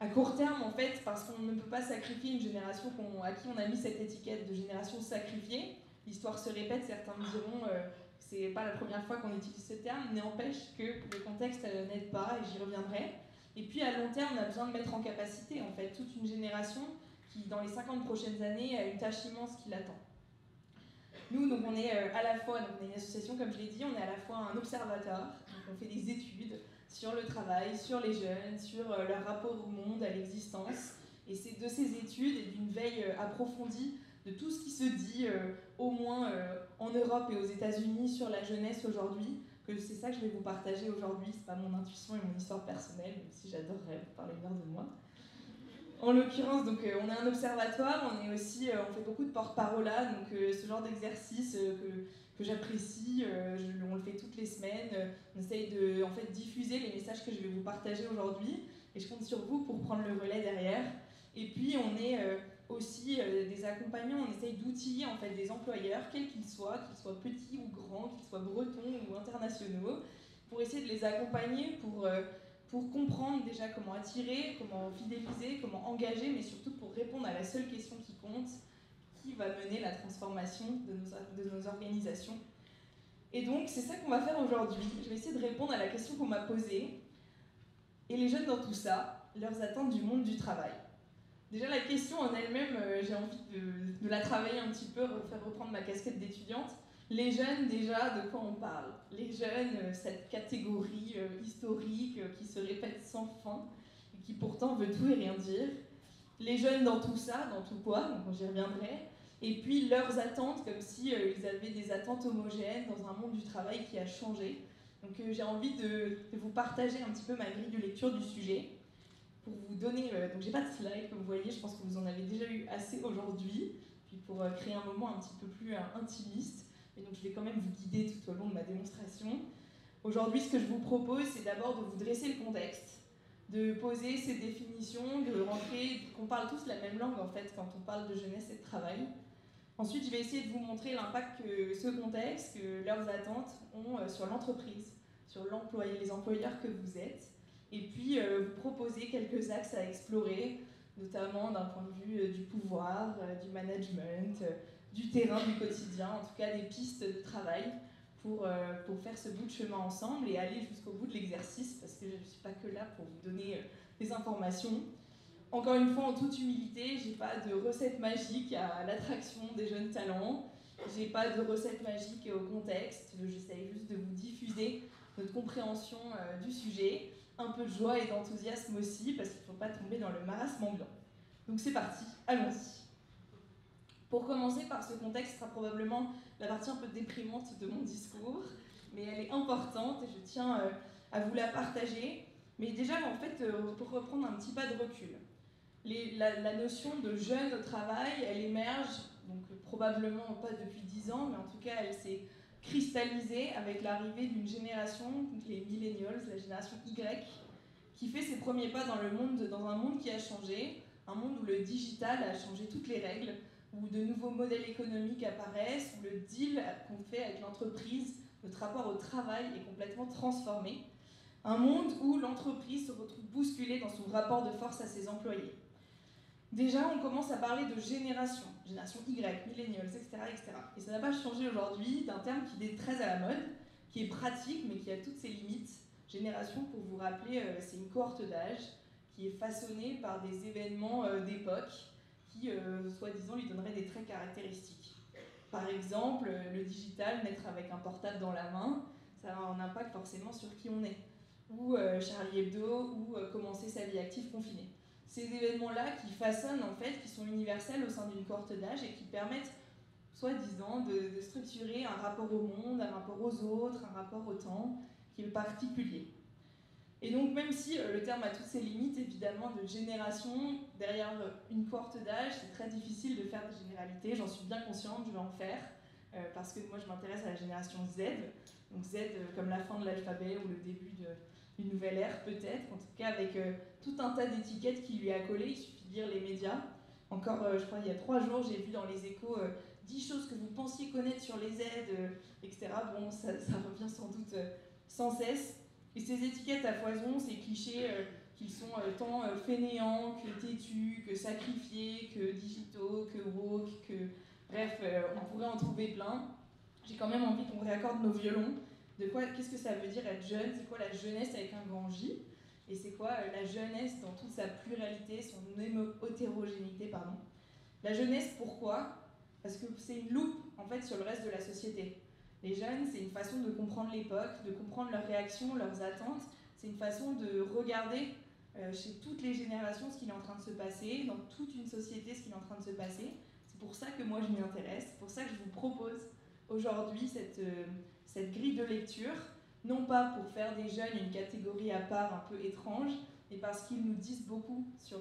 À court terme, en fait, parce qu'on ne peut pas sacrifier une génération à qui on a mis cette étiquette de génération sacrifiée. L'histoire se répète, certains me diront c'est pas la première fois qu'on utilise ce terme, n'empêche que le contexte n'aide pas, et j'y reviendrai. Et puis à long terme, on a besoin de mettre en capacité en fait toute une génération qui, dans les 50 prochaines années, a une tâche immense qui l'attend. Nous, donc, on est à la fois, donc, on est une association, comme je l'ai dit, on est à la fois un observatoire, donc on fait des études sur le travail, sur les jeunes, sur leur rapport au monde, à l'existence. Et c'est de ces études et d'une veille approfondie de tout ce qui se dit, au moins en Europe et aux États-Unis, sur la jeunesse aujourd'hui, que c'est ça que je vais vous partager aujourd'hui. C'est pas mon intuition et mon histoire personnelle, même si j'adorerais vous parler une heure de moi. En l'occurrence, donc, on est un observatoire, on est aussi, on fait beaucoup de porte-parole là, donc ce genre d'exercice que j'apprécie, on le fait toutes les semaines, on essaye de en fait, diffuser les messages que je vais vous partager aujourd'hui, et je compte sur vous pour prendre le relais derrière. Et puis on est aussi des accompagnants, on essaye d'outiller en fait, des employeurs, quels qu'ils soient petits ou grands, qu'ils soient bretons ou internationaux, pour essayer de les accompagner pour comprendre déjà comment attirer, comment fidéliser, comment engager, mais surtout pour répondre à la seule question qui compte, qui va mener la transformation de nos organisations. Et donc, c'est ça qu'on va faire aujourd'hui. Je vais essayer de répondre à la question qu'on m'a posée. Et les jeunes dans tout ça, leurs attentes du monde du travail. Déjà, la question en elle-même, j'ai envie de la travailler un petit peu, faire reprendre ma casquette d'étudiante. Les jeunes, déjà, de quoi on parle? Les jeunes, cette catégorie historique qui se répète sans fin, et qui pourtant veut tout et rien dire. Les jeunes dans tout ça, dans tout quoi, donc j'y reviendrai. Et puis leurs attentes, comme si ils avaient des attentes homogènes dans un monde du travail qui a changé. Donc j'ai envie de vous partager un petit peu ma grille de lecture du sujet. Pour vous donner, donc j'ai pas de slide comme vous voyez, je pense que vous en avez déjà eu assez aujourd'hui, puis pour créer un moment un petit peu plus intimiste, et donc je vais quand même vous guider tout au long de ma démonstration. Aujourd'hui, ce que je vous propose, c'est d'abord de vous dresser le contexte, de poser ces définitions, de rentrer, qu'on parle tous la même langue en fait quand on parle de jeunesse et de travail. Ensuite, je vais essayer de vous montrer l'impact que ce contexte, que leurs attentes ont sur l'entreprise, sur l'employé, les employeurs que vous êtes, et puis vous proposer quelques axes à explorer, notamment d'un point de vue du pouvoir, du management, du terrain, du quotidien, en tout cas des pistes de travail pour faire ce bout de chemin ensemble et aller jusqu'au bout de l'exercice, parce que je ne suis pas que là pour vous donner des informations. Encore une fois, en toute humilité, j'ai pas de recette magique à l'attraction des jeunes talents, j'ai pas de recette magique au contexte, j'essaye juste de vous diffuser notre compréhension du sujet, un peu de joie et d'enthousiasme aussi, parce qu'il ne faut pas tomber dans le marasme ambiant. Donc c'est parti, allons-y. Pour commencer par ce contexte, ce sera probablement la partie un peu déprimante de mon discours, mais elle est importante et je tiens à vous la partager. Mais déjà, en fait, pour reprendre un petit pas de recul, la notion de jeune au travail, elle émerge, donc probablement pas depuis 10 ans, mais en tout cas, elle s'est cristallisée avec l'arrivée d'une génération, les millennials, la génération Y, qui fait ses premiers pas dans le monde, dans un monde qui a changé, un monde où le digital a changé toutes les règles, où de nouveaux modèles économiques apparaissent, où le deal qu'on fait avec l'entreprise, notre rapport au travail est complètement transformé. Un monde où l'entreprise se retrouve bousculée dans son rapport de force à ses employés. Déjà, on commence à parler de génération Y, millennials, etc., etc. Et ça n'a pas changé aujourd'hui d'un terme qui est très à la mode, qui est pratique, mais qui a toutes ses limites. Génération, pour vous rappeler, c'est une cohorte d'âge qui est façonnée par des événements d'époque qui, soi-disant, lui donneraient des traits caractéristiques. Par exemple, le digital, naître avec un portable dans la main, ça a un impact forcément sur qui on est. Ou Charlie Hebdo, ou commencer sa vie active confinée. Ces événements-là qui façonnent, en fait, qui sont universels au sein d'une cohorte d'âge et qui permettent, soi-disant, de structurer un rapport au monde, un rapport aux autres, un rapport au temps, qui est particulier. Et donc, même si le terme a toutes ses limites, évidemment, de génération, derrière une cohorte d'âge, c'est très difficile de faire des généralités, j'en suis bien consciente, je vais en faire, parce que moi je m'intéresse à la génération Z, donc Z comme la fin de l'alphabet ou le début d'une nouvelle ère peut-être, en tout cas avec tout un tas d'étiquettes qui lui a collé, il suffit de lire les médias. Encore, je crois, il y a 3 jours, j'ai vu dans les échos 10 choses que vous pensiez connaître sur les Z, etc. Bon, ça revient sans doute sans cesse. Et ces étiquettes à foison, ces clichés qu'ils sont tant fainéants que têtus, que sacrifiés, que digitaux, que woke, que... Bref, on pourrait en trouver plein. J'ai quand même envie qu'on réaccorde nos violons. Qu'est-ce que ça veut dire être jeune? C'est quoi la jeunesse avec un grand J? Et c'est quoi la jeunesse dans toute sa pluralité, son hétérogénéité, pardon. La jeunesse, pourquoi? Parce que c'est une loupe, en fait, sur le reste de la société. Les jeunes, c'est une façon de comprendre l'époque, de comprendre leurs réactions, leurs attentes. C'est une façon de regarder chez toutes les générations ce qu'il est en train de se passer, dans toute une société ce qu'il est en train de se passer. C'est pour ça que moi je m'y intéresse, c'est pour ça que je vous propose aujourd'hui cette grille de lecture, non pas pour faire des jeunes une catégorie à part un peu étrange, mais parce qu'ils nous disent beaucoup sur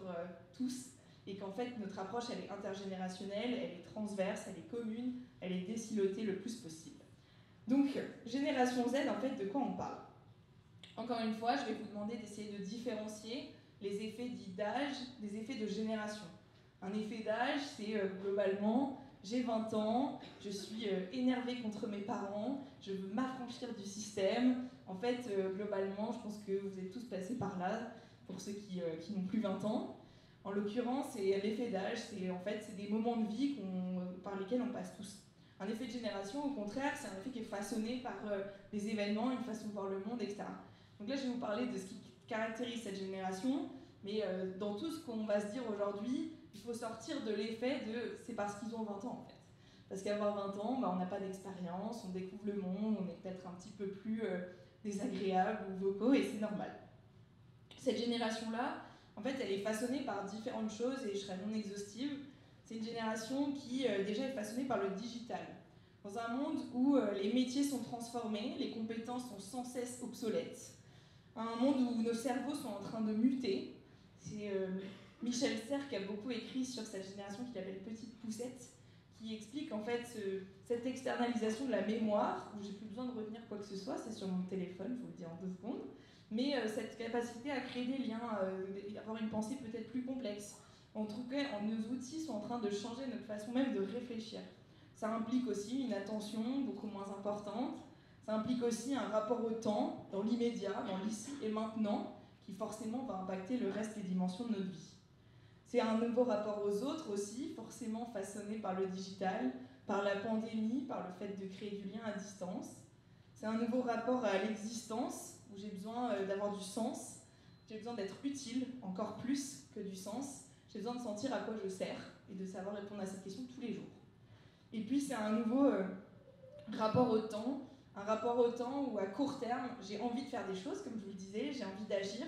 tous, et qu'en fait notre approche elle est intergénérationnelle, elle est transverse, elle est commune, elle est décilotée le plus possible. Donc, génération Z, en fait, de quoi on parle? Encore une fois, je vais vous demander d'essayer de différencier les effets dits d'âge des effets de génération. Un effet d'âge, c'est globalement, j'ai 20 ans, je suis énervé contre mes parents, je veux m'affranchir du système. En fait, globalement, je pense que vous êtes tous passés par là, pour ceux qui n'ont plus 20 ans. En l'occurrence, l'effet d'âge, c'est des moments de vie par lesquels on passe tous. Un effet de génération, au contraire, c'est un effet qui est façonné par des événements, une façon de voir le monde, etc. Donc là, je vais vous parler de ce qui caractérise cette génération, mais dans tout ce qu'on va se dire aujourd'hui, il faut sortir de l'effet de c'est parce qu'ils ont 20 ans, en fait. Parce qu'avoir 20 ans, on n'a pas d'expérience, on découvre le monde, on est peut-être un petit peu plus désagréable ou vocaux, et c'est normal. Cette génération-là, en fait, elle est façonnée par différentes choses, et je serai non exhaustive. C'est une génération qui déjà est façonnée par le digital. Dans un monde où les métiers sont transformés, les compétences sont sans cesse obsolètes, un monde où nos cerveaux sont en train de muter. C'est Michel Serres qui a beaucoup écrit sur cette génération qu'il appelle Petite Poussette, qui explique en fait cette externalisation de la mémoire, où j'ai plus besoin de retenir quoi que ce soit, c'est sur mon téléphone, je vous le dis en 2 secondes, mais cette capacité à créer des liens, avoir une pensée peut-être plus complexe. En tout cas, nos outils sont en train de changer notre façon même de réfléchir. Ça implique aussi une attention beaucoup moins importante. Ça implique aussi un rapport au temps, dans l'immédiat, dans l'ici et maintenant, qui forcément va impacter le reste des dimensions de notre vie. C'est un nouveau rapport aux autres aussi, forcément façonné par le digital, par la pandémie, par le fait de créer du lien à distance. C'est un nouveau rapport à l'existence, où j'ai besoin d'avoir du sens, j'ai besoin d'être utile, encore plus que du sens. J'ai besoin de sentir à quoi je sers et de savoir répondre à cette question tous les jours. Et puis c'est un nouveau rapport au temps, un rapport au temps où à court terme, j'ai envie de faire des choses, comme je vous le disais, j'ai envie d'agir,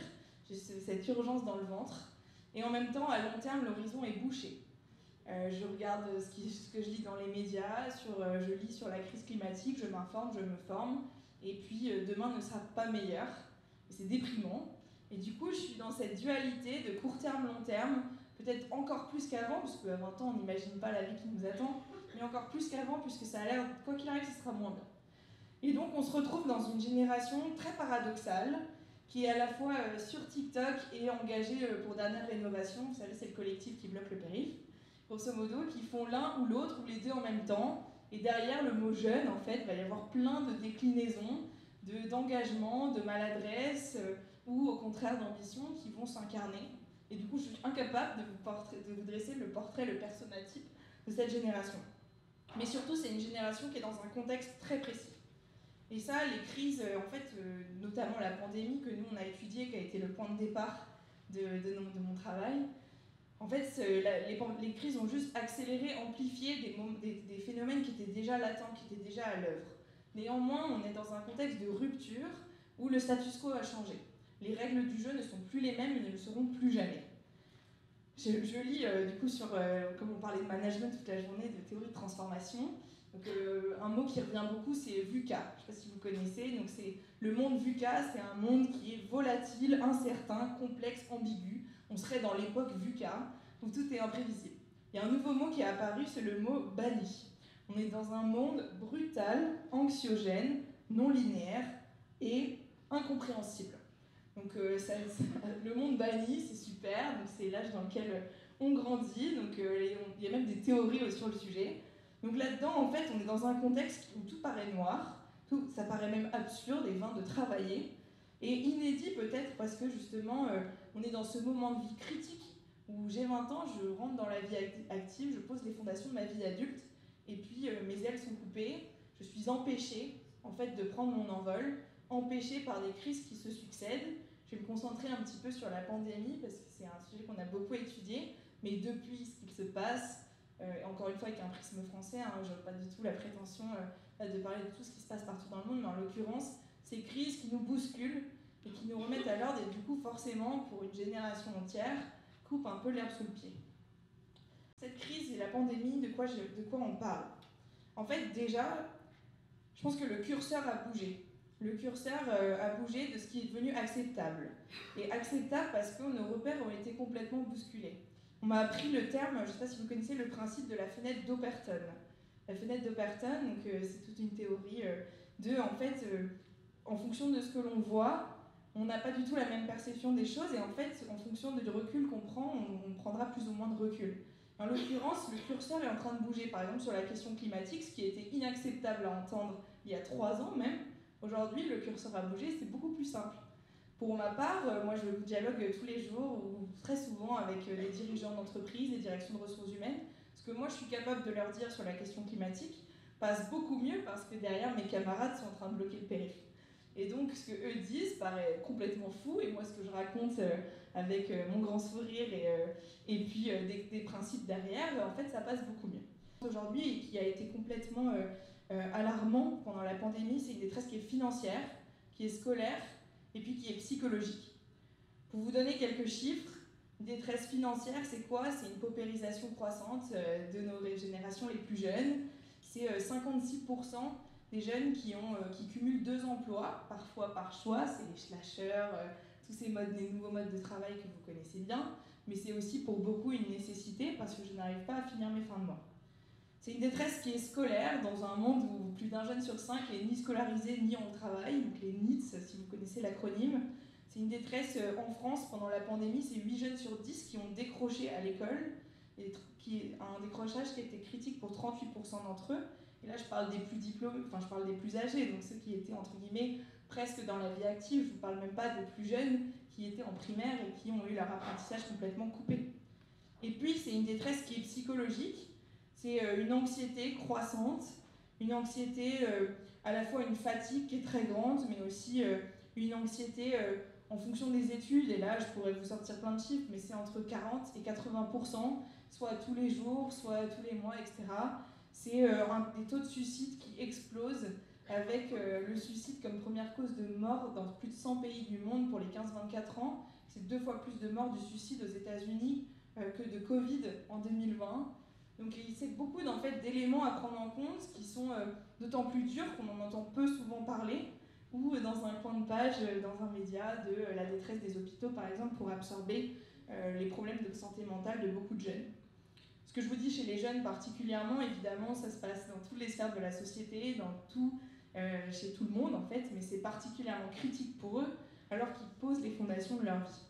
j'ai cette urgence dans le ventre, et en même temps, à long terme, l'horizon est bouché. Je regarde ce que je lis dans les médias, je lis sur la crise climatique, je m'informe, je me forme, et puis demain ne sera pas meilleur, et c'est déprimant. Et du coup, je suis dans cette dualité de court terme, long terme, peut-être encore plus qu'avant, parce qu'à 20 ans, on n'imagine pas la vie qui nous attend, mais encore plus qu'avant, puisque ça a l'air, quoi qu'il arrive, ce sera moins bien. Et donc, on se retrouve dans une génération très paradoxale, qui est à la fois sur TikTok et engagée pour Dernière Rénovation, vous savez, c'est le collectif qui bloque le périph', grosso modo, qui font l'un ou l'autre, ou les deux en même temps, et derrière le mot jeune, en fait, il va y avoir plein de déclinaisons, d'engagement, de maladresse, ou au contraire d'ambition, qui vont s'incarner. Et du coup, je suis incapable de vous dresser le portrait, le persona-type de cette génération. Mais surtout, c'est une génération qui est dans un contexte très précis. Et ça, les crises, en fait, notamment la pandémie que nous, on a étudiée, qui a été le point de départ de mon travail, en fait, les crises ont juste accéléré, amplifié des phénomènes qui étaient déjà latents, qui étaient déjà à l'œuvre. Néanmoins, on est dans un contexte de rupture où le status quo a changé. Les règles du jeu ne sont plus les mêmes et ne le seront plus jamais. Je lis, du coup, comme on parlait de management toute la journée, de théorie de transformation. Donc, un mot qui revient beaucoup, c'est VUCA. Je ne sais pas si vous connaissez. Donc, c'est le monde VUCA, c'est un monde qui est volatile, incertain, complexe, ambigu. On serait dans l'époque VUCA, où tout est imprévisible. Il y a un nouveau mot qui est apparu, c'est le mot banni. On est dans un monde brutal, anxiogène, non linéaire et incompréhensible. Donc le monde banni, c'est super, donc c'est l'âge dans lequel on grandit, donc il y a même des théories sur le sujet. Donc là-dedans, en fait, on est dans un contexte où tout paraît noir, ça paraît même absurde et vain de travailler, et inédit peut-être parce que justement, on est dans ce moment de vie critique où j'ai 20 ans, je rentre dans la vie active, je pose les fondations de ma vie d'adulte, et puis mes ailes sont coupées, je suis empêchée en fait de prendre mon envol, empêchée par des crises qui se succèdent. Je vais me concentrer un petit peu sur la pandémie parce que c'est un sujet qu'on a beaucoup étudié, mais depuis ce qu'il se passe, encore une fois avec un prisme français, hein, je n'ai pas du tout la prétention de parler de tout ce qui se passe partout dans le monde, mais en l'occurrence, ces crises qui nous bousculent et qui nous remettent à l'ordre et du coup forcément pour une génération entière coupent un peu l'herbe sous le pied. Cette crise et la pandémie, de quoi on parle? En fait déjà, je pense que le curseur a bougé. Le curseur a bougé de ce qui est devenu acceptable. Et acceptable parce que nos repères ont été complètement bousculés. On m'a appris le terme, je ne sais pas si vous connaissez le principe de la fenêtre d'Operton. La fenêtre d'Operton, c'est toute une théorie en fonction de ce que l'on voit, on n'a pas du tout la même perception des choses et en fait, en fonction du recul qu'on prend, on prendra plus ou moins de recul. En l'occurrence, le curseur est en train de bouger, par exemple sur la question climatique, ce qui était inacceptable à entendre il y a 3 ans même. Aujourd'hui, le curseur a bougé, c'est beaucoup plus simple. Pour ma part, moi je dialogue tous les jours ou très souvent avec les dirigeants d'entreprises, les directions de ressources humaines. Ce que moi je suis capable de leur dire sur la question climatique passe beaucoup mieux parce que derrière mes camarades sont en train de bloquer le périph'. Et donc ce que eux disent paraît complètement fou et moi ce que je raconte avec mon grand sourire et puis des principes derrière, en fait ça passe beaucoup mieux. Aujourd'hui, et qui a été complètement alarmant pendant la pandémie, c'est une détresse qui est financière, qui est scolaire et puis qui est psychologique. Pour vous donner quelques chiffres, une détresse financière, c'est quoi? C'est une paupérisation croissante de nos générations les plus jeunes. C'est 56% des jeunes qui cumulent 2 emplois, parfois par choix, c'est les slasheurs, tous ces nouveaux modes de travail que vous connaissez bien, mais c'est aussi pour beaucoup une nécessité parce que je n'arrive pas à finir mes fins de mois. C'est une détresse qui est scolaire dans un monde où plus d'un jeune sur 5 est ni scolarisé ni en travail, donc les NEETs, si vous connaissez l'acronyme. C'est une détresse en France pendant la pandémie, c'est 8 jeunes sur 10 qui ont décroché à l'école, et un décrochage qui a été critique pour 38% d'entre eux. Et là, je parle des plus diplômés, enfin je parle des plus âgés, donc ceux qui étaient entre guillemets presque dans la vie active. Je ne vous parle même pas des plus jeunes qui étaient en primaire et qui ont eu leur apprentissage complètement coupé. Et puis, c'est une détresse qui est psychologique. C'est une anxiété croissante, une anxiété, à la fois une fatigue qui est très grande, mais aussi une anxiété en fonction des études. Et là, je pourrais vous sortir plein de chiffres, mais c'est entre 40 et 80%, soit tous les jours, soit tous les mois, etc. C'est des taux de suicide qui explosent, avec le suicide comme première cause de mort dans plus de 100 pays du monde pour les 15-24 ans. C'est 2 fois plus de morts du suicide aux États-Unis que de Covid en 2020. Donc c'est beaucoup d'éléments à prendre en compte qui sont d'autant plus durs qu'on en entend peu souvent parler, ou dans un coin de page, dans un média, de la détresse des hôpitaux par exemple pour absorber les problèmes de santé mentale de beaucoup de jeunes. Ce que je vous dis chez les jeunes particulièrement, évidemment, ça se passe dans toutes les sphères de la société, chez tout le monde en fait, mais c'est particulièrement critique pour eux alors qu'ils posent les fondations de leur vie.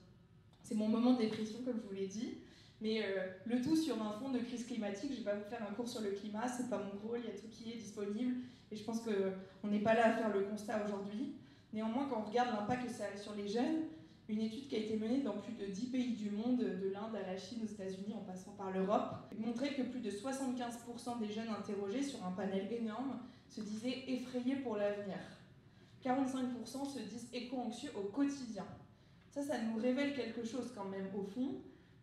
C'est mon moment de dépression comme je vous l'ai dit. Mais le tout sur un fond de crise climatique, je ne vais pas vous faire un cours sur le climat, c'est pas mon rôle, il y a tout qui est disponible, et je pense qu'on n'est pas là à faire le constat aujourd'hui. Néanmoins, quand on regarde l'impact que ça a sur les jeunes, une étude qui a été menée dans plus de 10 pays du monde, de l'Inde à la Chine, aux États-Unis, en passant par l'Europe, montrait que plus de 75% des jeunes interrogés sur un panel énorme se disaient effrayés pour l'avenir. 45% se disent éco-anxieux au quotidien. Ça nous révèle quelque chose quand même au fond,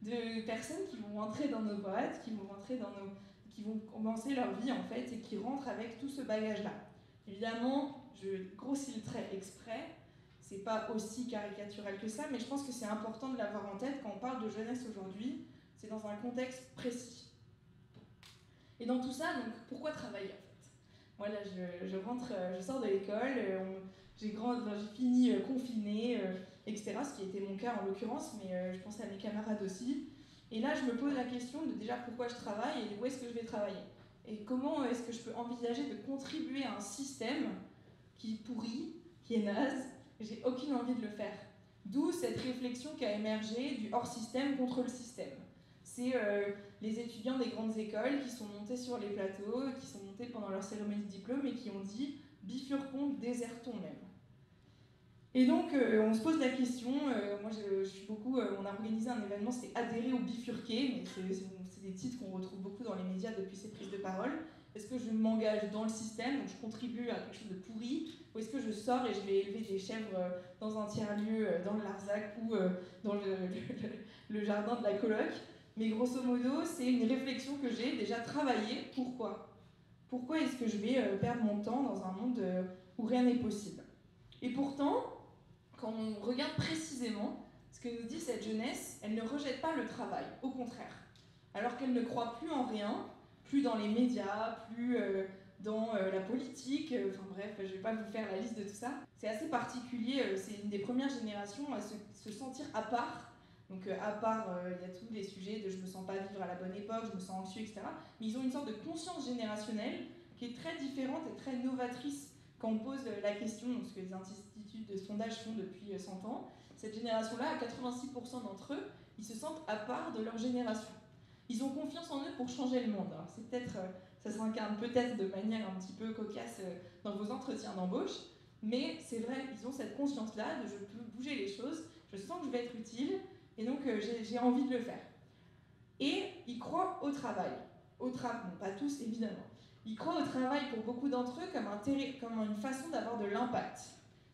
de personnes qui vont entrer dans nos boîtes, qui vont commencer leur vie en fait, et qui rentrent avec tout ce bagage-là. Évidemment, je grossis le trait exprès, c'est pas aussi caricatural que ça, mais je pense que c'est important de l'avoir en tête quand on parle de jeunesse aujourd'hui, c'est dans un contexte précis. Et dans tout ça, donc, pourquoi travailler en fait? Moi là, je sors de l'école, j'ai fini confinée, etc., ce qui était mon cas en l'occurrence, mais je pense à mes camarades aussi. Et là, je me pose la question de déjà pourquoi je travaille et où est-ce que je vais travailler. Et comment est-ce que je peux envisager de contribuer à un système qui est pourri, qui est naze, j'ai aucune envie de le faire. D'où cette réflexion qui a émergé du hors-système contre le système. C'est les étudiants des grandes écoles qui sont montés sur les plateaux, qui sont montés pendant leur cérémonie de diplôme et qui ont dit « bifurquons, désertons même ». Et donc, on se pose la question, moi je suis beaucoup, on a organisé un événement, c'était Adhérer au bifurqué, mais c'est des titres qu'on retrouve beaucoup dans les médias depuis ces prises de parole. Est-ce que je m'engage dans le système, donc je contribue à quelque chose de pourri, ou est-ce que je sors et je vais élever des chèvres dans un tiers-lieu, dans le Larzac ou dans le jardin de la coloc? Mais grosso modo, c'est une réflexion que j'ai déjà travaillée. Pourquoi? Pourquoi est-ce que je vais perdre mon temps dans un monde où rien n'est possible? Et pourtant, quand on regarde précisément ce que nous dit cette jeunesse, elle ne rejette pas le travail, au contraire. Alors qu'elle ne croit plus en rien, plus dans les médias, plus dans la politique, enfin bref, je ne vais pas vous faire la liste de tout ça. C'est assez particulier, c'est une des premières générations à se sentir à part. Donc à part, il y a tous les sujets de je me sens pas vivre à la bonne époque, je me sens anxieux, etc. Mais ils ont une sorte de conscience générationnelle qui est très différente et très novatrice quand on pose la question, ce que les instituts de sondage font depuis 100 ans. Cette génération-là, à 86% d'entre eux, ils se sentent à part de leur génération. Ils ont confiance en eux pour changer le monde. Alors c'est peut-être, ça s'incarne peut-être de manière un petit peu cocasse dans vos entretiens d'embauche, mais c'est vrai, ils ont cette conscience-là de je peux bouger les choses, je sens que je vais être utile, et donc j'ai envie de le faire. Et ils croient au travail. Bon, pas tous évidemment. Ils croient au travail pour beaucoup d'entre eux comme une façon d'avoir de l'impact.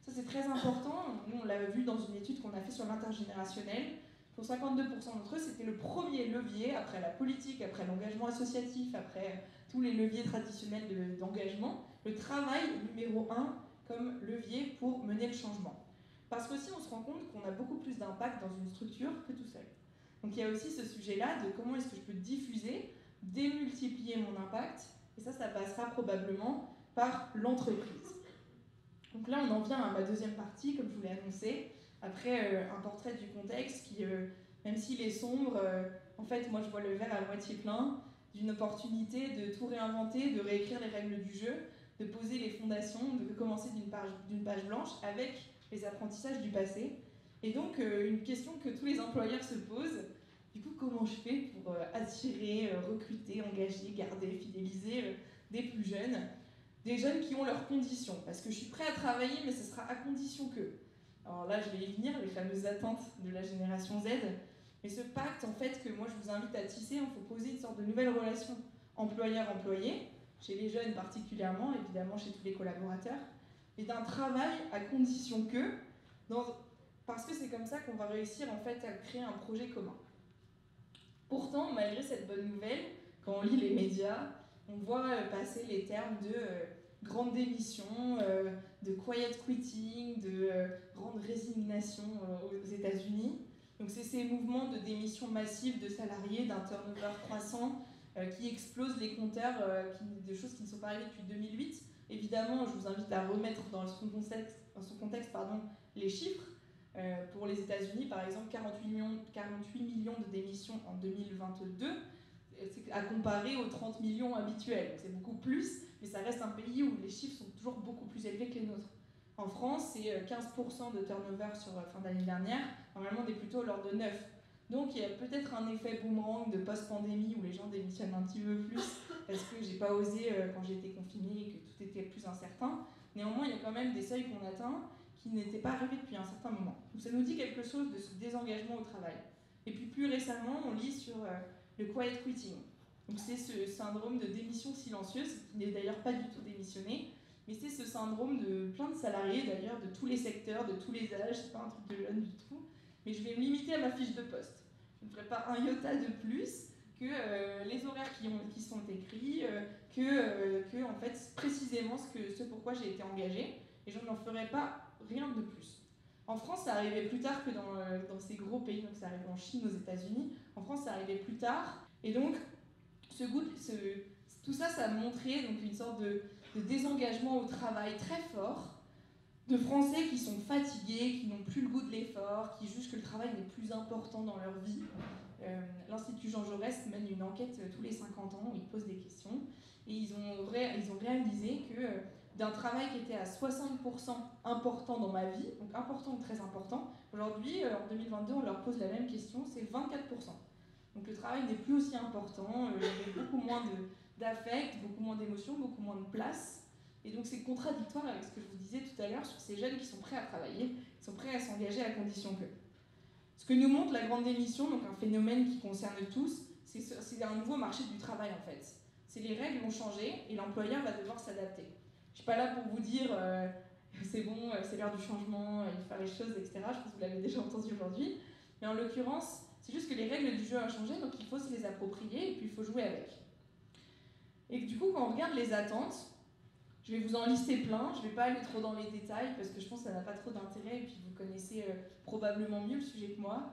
Ça c'est très important, nous on l'a vu dans une étude qu'on a fait sur l'intergénérationnel. Pour 52% d'entre eux, c'était le premier levier, après la politique, après l'engagement associatif, après tous les leviers traditionnels d'engagement, le travail numéro 1 comme levier pour mener le changement. Parce qu'aussi on se rend compte qu'on a beaucoup plus d'impact dans une structure que tout seul. Donc il y a aussi ce sujet-là de comment est-ce que je peux diffuser, démultiplier mon impact, et ça passera probablement par l'entreprise. Donc là, on en vient à ma deuxième partie, comme je vous l'ai annoncé, après un portrait du contexte qui, même s'il est sombre, en fait, moi je vois le verre à moitié plein, d'une opportunité de tout réinventer, de réécrire les règles du jeu, de poser les fondations, de commencer d'une page blanche avec les apprentissages du passé. Et donc, une question que tous les employeurs se posent, du coup, comment je fais pour attirer, recruter, engager, garder, fidéliser des plus jeunes, des jeunes qui ont leurs conditions, parce que je suis prêt à travailler, mais ce sera à condition que. Alors là, je vais y venir, les fameuses attentes de la génération Z, mais ce pacte, en fait, que moi je vous invite à tisser, il faut poser une sorte de nouvelle relation employeur-employé, chez les jeunes particulièrement, évidemment chez tous les collaborateurs, et d'un travail à condition que, parce que c'est comme ça qu'on va réussir en fait à créer un projet commun. Pourtant, malgré cette bonne nouvelle, quand on lit les médias, on voit passer les termes de grande démission, de quiet quitting, de grande résignation aux États-Unis. Donc c'est ces mouvements de démission massive de salariés, d'un turnover croissant qui explosent les compteurs de choses qui ne sont pas arrivées depuis 2008. Évidemment, je vous invite à remettre dans son contexte les chiffres. Pour les États-Unis, par exemple, 48 millions de démissions en 2022, c'est à comparer aux 30 millions habituels. Donc c'est beaucoup plus, mais ça reste un pays où les chiffres sont toujours beaucoup plus élevés que les nôtres. En France, c'est 15% de turnover sur fin d'année dernière. Normalement, on est plutôt à l'ordre de 9%. Donc il y a peut-être un effet boomerang de post-pandémie où les gens démissionnent un petit peu plus parce que j'ai pas osé quand j'étais confinée et que tout était plus incertain. Néanmoins, il y a quand même des seuils qu'on atteint qui n'étaient pas arrivés depuis un certain moment. Donc ça nous dit quelque chose de ce désengagement au travail. Et puis plus récemment, on lit sur le quiet quitting. Donc c'est ce syndrome de démission silencieuse, qui n'est d'ailleurs pas du tout démissionné, mais c'est ce syndrome de plein de salariés d'ailleurs, de tous les secteurs, de tous les âges, c'est pas un truc de jeune du tout, mais je vais me limiter à ma fiche de poste. Je ne ferai pas un iota de plus que les horaires qui sont écrits, que en fait précisément ce pourquoi j'ai été engagée, et je n'en ferai pas rien de plus. En France, ça arrivait plus tard que dans ces gros pays, donc ça arrivait en Chine, aux États-Unis. En France, ça arrivait plus tard, et donc tout ça, ça a montré donc une sorte de désengagement au travail très fort, de Français qui sont fatigués, qui n'ont plus le goût de l'effort, qui jugent que le travail n'est plus important dans leur vie. L'Institut Jean Jaurès mène une enquête tous les 50 ans où ils posent des questions, et ils ont réalisé que d'un travail qui était à 60% important dans ma vie, donc important ou très important, aujourd'hui, en 2022, on leur pose la même question, c'est 24%. Donc le travail n'est plus aussi important, il y avait beaucoup moins d'affect, beaucoup moins d'émotions, beaucoup moins de place. Et donc c'est contradictoire avec ce que je vous disais tout à l'heure sur ces jeunes qui sont prêts à travailler, qui sont prêts à s'engager à condition que. Ce que nous montre la grande démission, donc un phénomène qui concerne tous, c'est un nouveau marché du travail en fait. C'est les règles vont changer et l'employeur va devoir s'adapter. Je ne suis pas là pour vous dire c'est bon, c'est l'heure du changement, il faut faire les choses, etc. Je pense que vous l'avez déjà entendu aujourd'hui. Mais en l'occurrence, c'est juste que les règles du jeu ont changé, donc il faut se les approprier et puis il faut jouer avec. Et du coup, quand on regarde les attentes, je vais vous en lister plein, je ne vais pas aller trop dans les détails parce que je pense que ça n'a pas trop d'intérêt et puis vous connaissez probablement mieux le sujet que moi.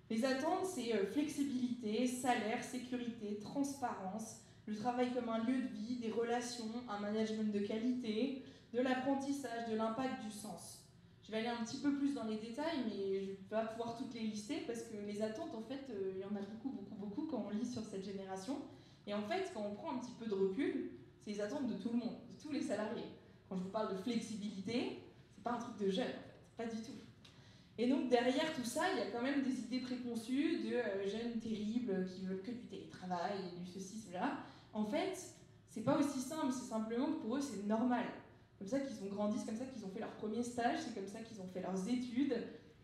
Les attentes, c'est flexibilité, salaire, sécurité, transparence, le travail comme un lieu de vie, des relations, un management de qualité, de l'apprentissage, de l'impact, du sens. Je vais aller un petit peu plus dans les détails, mais je ne vais pas pouvoir toutes les lister parce que les attentes, en fait, il y en a beaucoup quand on lit sur cette génération. Et en fait, quand on prend un petit peu de recul, c'est les attentes de tout le monde, de tous les salariés. Quand je vous parle de flexibilité, c'est pas un truc de jeune, en fait, pas du tout. Et donc derrière tout ça, il y a quand même des idées préconçues de jeunes terribles qui veulent que du télétravail et du ceci, cela. En fait, c'est pas aussi simple, c'est simplement que pour eux c'est normal. Comme ça qu'ils ont grandi, c'est comme ça qu'ils ont fait leur premier stage, c'est comme ça qu'ils ont fait leurs études.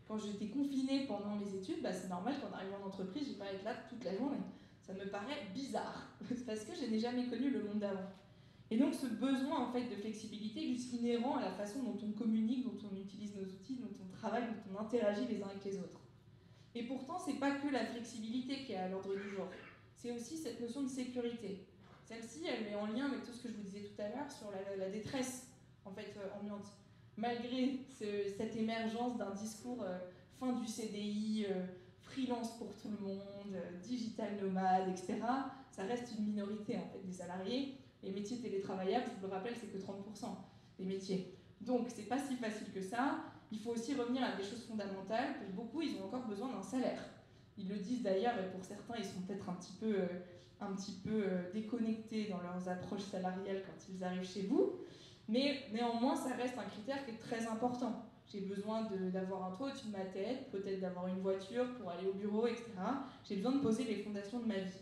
Quand j'étais confinée pendant mes études, c'est normal qu'en arrivant en entreprise, je ne vais pas être là toute la journée. Ça me paraît bizarre, parce que je n'ai jamais connu le monde d'avant. Et donc ce besoin en fait de flexibilité est juste inhérent à la façon dont on communique, dont on utilise nos outils, dont on travaille, dont on interagit les uns avec les autres. Et pourtant, c'est pas que la flexibilité qui est à l'ordre du jour, c'est aussi cette notion de sécurité. Celle-ci, elle met en lien avec tout ce que je vous disais tout à l'heure sur la détresse en fait, ambiante. Malgré cette émergence d'un discours fin du CDI, freelance pour tout le monde, digital nomade, etc., ça reste une minorité en fait, des salariés. Les métiers télétravaillables, je vous le rappelle, c'est que 30% des métiers. Donc, c'est pas si facile que ça. Il faut aussi revenir à des choses fondamentales. Pour beaucoup, ils ont encore besoin d'un salaire. Ils le disent d'ailleurs, et pour certains, ils sont peut-être un petit peu déconnectés dans leurs approches salariales quand ils arrivent chez vous. Mais néanmoins, ça reste un critère qui est très important. J'ai besoin d'avoir un toit au-dessus de ma tête, peut-être d'avoir une voiture pour aller au bureau, etc. J'ai besoin de poser les fondations de ma vie.